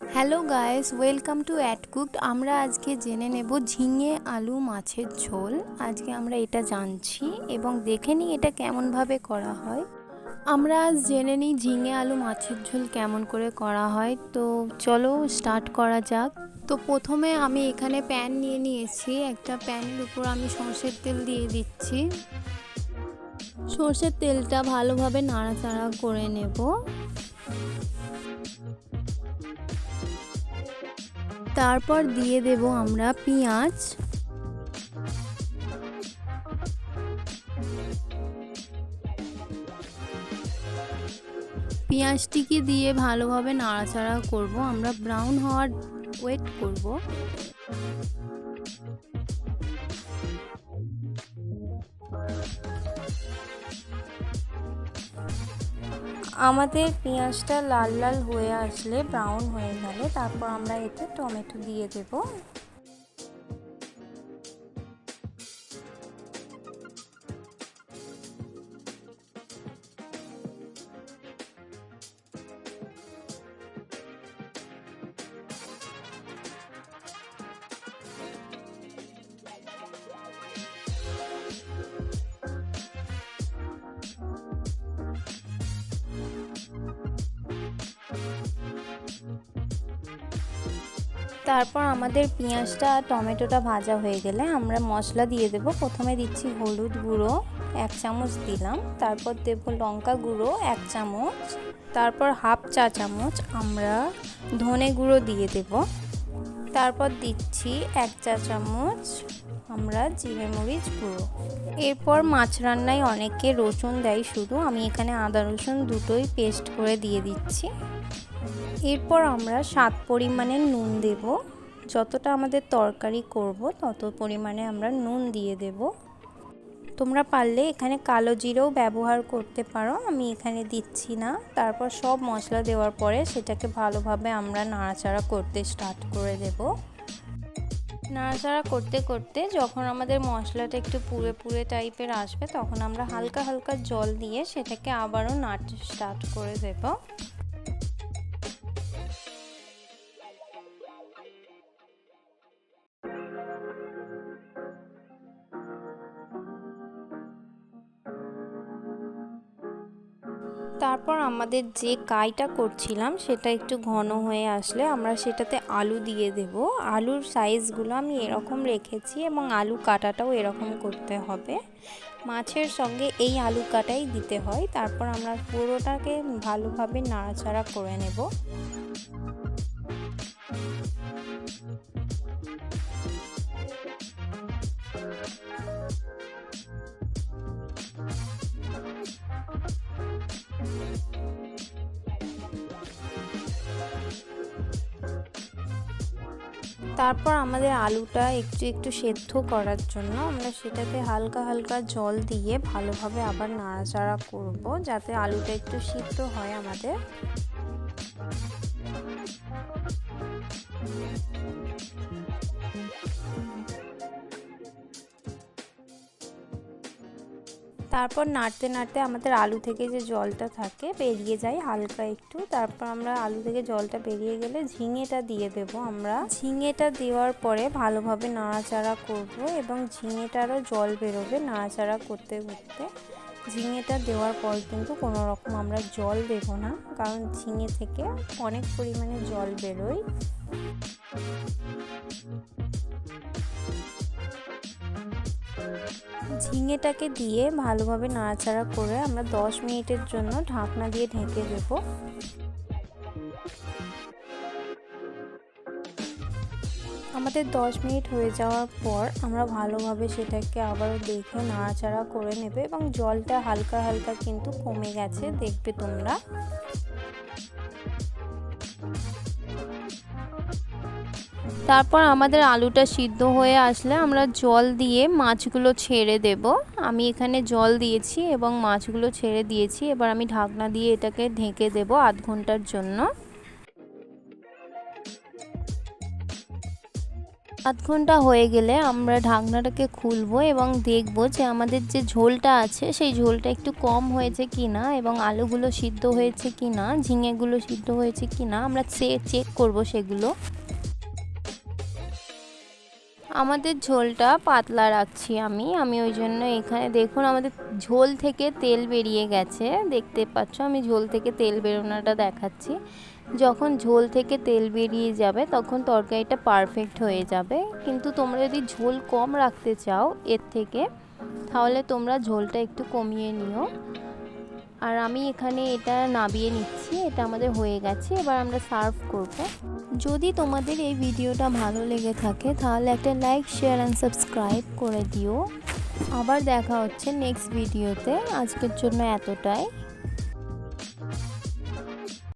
Hello guys, welcome to at cooked. আমরা আজকে জেনে নেব ঝিঙে আলু মাছের ঝোল। আজকে আমরা এটা জানছি এবং দেখে নিই এটা কেমনভাবে করা হয়। আমরা আজ জেনে নিই ঝিঙে আলু মাছের ঝোল কেমন করে করা হয়। তো চলো স্টার্ট করা যাক। তো প্রথমে আমি এখানে প্যান নিয়ে নিয়েছি। একটা প্যানের উপর আমি সর্ষের তেল দিয়ে দিচ্ছি। সর্ষের তেলটা ভালোভাবে নাড়াচাড়া করে নেব। তারপর দিয়ে দেব আমরা পেঁয়াজ। পেঁয়াজটিকে দিয়ে ভালোভাবে নাড়াচাড়া করব, আমরা ব্রাউন হওয়ার ওয়েট করব। আমাদের পেঁয়াজটা লাল লাল হয়ে আসলে, ব্রাউন হয়ে গেলে তারপর আমরা এতে টমেটো দিয়ে দেব। তারপর আমাদের পেঁয়াজটা আর টমেটোটা ভাজা হয়ে গেলে আমরা মশলা দিয়ে দেব। প্রথমে দিচ্ছি হলুদ গুঁড়ো 1 চামচ দিলাম, তারপর দেব লঙ্কা গুঁড়ো 1 চামচ, তারপর হাফ চা চামচ আমরা ধনে গুঁড়ো দিয়ে দেব, তারপর দিচ্ছি 1 চা চামচ আমরা জিরে মরিচ গুঁড়ো। এরপর মাছ রান্নায় অনেকে রসুন দেয় শুধু, আমি এখানে আদা রসুন দুটোই পেস্ট করে দিয়ে দিচ্ছি। এরপর আমরা স্বাদ পরিমাণে নুন দেব। যতটা আমাদের তরকারি করব তত পরিমাণে আমরা নুন দিয়ে দেব। তোমরা পারলে এখানে কালো জিরেও ব্যবহার করতে পারো, আমি এখানে দিচ্ছি না। তারপর সব মশলা দেওয়ার পরে সেটাকে ভালোভাবে আমরা নাড়াচাড়া করতে স্টার্ট করে দেব। নাড়াচাড়া করতে করতে যখন আমাদের মশলাটা একটু পুড়ে পুড়ে টাইপের আসবে, তখন আমরা হালকা হালকা জল দিয়ে সেটাকে আবারও নাড়তে স্টার্ট করে দেব। তারপর আমাদের যে কাইটা করছিলাম সেটা একটু ঘন হয়ে আসলে আমরা সেটাতে আলু দিয়ে দেব। আলুর সাইজগুলো আমি এরকম রেখেছি এবং আলু কাটাটাও এরকম করতে হবে। মাছের সঙ্গে এই আলু কাটাই দিতে হয়। তারপর আমরা পুরোটাকে ভালোভাবে নাড়াচাড়া করে নেব। তারপর আমাদের আলুটা একটু একটু সেদ্ধ করার জন্য আমরা সেটাতে হালকা হালকা জল দিয়ে ভালোভাবে আবার নাড়াচাড়া করব, যাতে আলুটা একটু সিদ্ধ হয় আমাদের। তারপর নাড়তে নাড়তে আমাদের আলু থেকে যে জলটা থাকে বেরিয়ে যায় হালকা একটু। তারপর আমরা আলু থেকে জলটা বেরিয়ে গেলে ঝিঙেটা দিয়ে দেব। আমরা ঝিঙেটা দেওয়ার পরে ভালোভাবে নাড়াচাড়া করব এবং ঝিঙেটারও জল বেরোবে নাড়াচাড়া করতে করতে। ঝিঙেটা দেওয়ার পর কিন্তু কোনো রকম আমরা জল দেব না, কারণ ঝিঙে থেকে অনেক পরিমাণে জল বেরোয়। ঝিঙেটাকে দিয়ে ভালোভাবে নাড়াচাড়া করে আমরা 10 মিনিটের জন্য ঢাকনা দিয়ে ঢেকে দেব। আমাদের 10 মিনিট হয়ে যাওয়ার পর আমরা ভালোভাবে সেটাকে আবারও দেখে নাড়াচাড়া করে নেবে এবং জলটা হালকা হালকা কিন্তু কমে গেছে, দেখবে তোমরা। তারপর আমাদের আলুটা সিদ্ধ হয়ে আসলে আমরা জল দিয়ে মাছগুলো ছেড়ে দেব। আমি এখানে জল দিয়েছি এবং মাছগুলো ছেড়ে দিয়েছি। এবার আমি ঢাকনা দিয়ে এটাকে ঢেকে দেব আধ ঘন্টার জন্য। আধ ঘন্টা হয়ে গেলে আমরা ঢাকনাটাকে খুলবো এবং দেখব যে আমাদের যে ঝোলটা আছে সেই ঝোলটা একটু কম হয়েছে কিনা এবং আলুগুলো সিদ্ধ হয়েছে কিনা, ঝিঙেগুলো সিদ্ধ হয়েছে কিনা আমরা চেক করব সেগুলো। আমাদের ঝোলটা পাতলা রাখছি আমি ওই জন্য এখানে দেখুন আমাদের ঝোল থেকে তেল বেরিয়ে গেছে, দেখতে পাচ্ছ আমি ঝোল থেকে তেল বেরোনোটা দেখাচ্ছি। যখন ঝোল থেকে তেল বেরিয়ে যাবে তখন তরকারিটা পারফেক্ট হয়ে যাবে। কিন্তু তোমরা যদি ঝোল কম রাখতে চাও এর থেকে, তাহলে তোমরা ঝোলটা একটু কমিয়ে নিও। আর আমি এখানে এটা নাবিয়ে নিচ্ছি, এটা আমাদের হয়ে গেছে, এবার আমরা সার্ভ করব। যদি তোমাদের এই ভিডিওটা ভালো লেগে থাকে তাহলে একটা লাইক, শেয়ার অ্যান্ড সাবস্ক্রাইব করে দিও। আবার দেখা হচ্ছে নেক্সট ভিডিওতে, আজকের জন্য এতটাই।